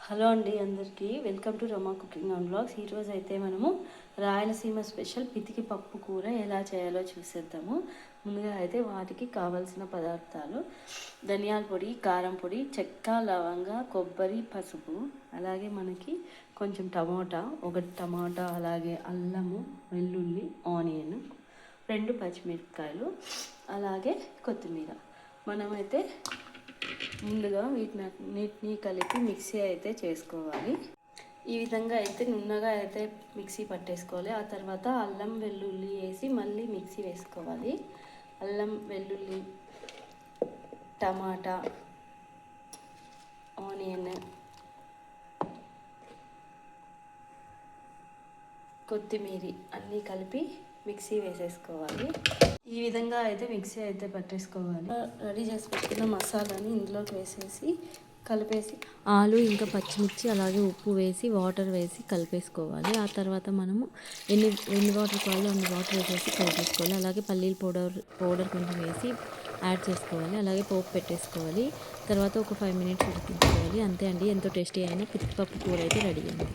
Hello అండి అందరికీ welcome to Rama cooking and blogs. ఈరోజు అయితే మనము రాయలసీమ స్పెషల్ పితికి పప్పు కూర ఎలా చేయాలో చూసేద్దాము. ముందుగా అయితే వాటికి కావాల్సిన పదార్థాలు: ధనియాల పొడి, కారం పొడి, చెక్క, లవంగ, కొబ్బరి, పసుపు, అలాగే మనకి కొంచెం ఒకటి టమాటా, అలాగే అల్లము, వెల్లుల్లి, ఆనియన్, 2 పచ్చిమిరపకాయలు, అలాగే కొత్తిమీర. మనమైతే ముందుగా వీటిని కలిపి మిక్సీ అయితే చేసుకోవాలి. ఈ విధంగా అయితే నున్నగా అయితే మిక్సీ పట్టేసుకోవాలి. ఆ తర్వాత అల్లం వెల్లుల్లి వేసి మళ్ళీ మిక్సీ వేసుకోవాలి. అల్లం వెల్లుల్లి, టమాటా, ఆనియన్, కొత్తిమీర అన్నీ కలిపి మిక్సీ వేసేసుకోవాలి. ఈ విధంగా అయితే మిక్సీ అయితే పట్టేసుకోవాలి. రెడీ చేసి పెట్టుకున్న మసాలాని ఇందులోకి వేసేసి కలిపేసి ఆలు ఇంకా పచ్చిమిర్చి అలాగే ఉప్పు వేసి వాటర్ వేసి కలిపేసుకోవాలి. ఆ తర్వాత మనము ఎన్ని వాటర్ కావాలో అన్ని వాటర్ వేసేసి కలిపేసుకోవాలి. అలాగే పల్లీల పౌడర్ కొంచెం వేసి యాడ్ చేసుకోవాలి. అలాగే పోపు పెట్టేసుకోవాలి. తర్వాత ఒక 5 మినిట్స్ ఉడికించుకోవాలి. అంతే అండి, ఎంతో టేస్టీ అయిన పితికి పప్పు కూర అయితే రెడీ అయింది.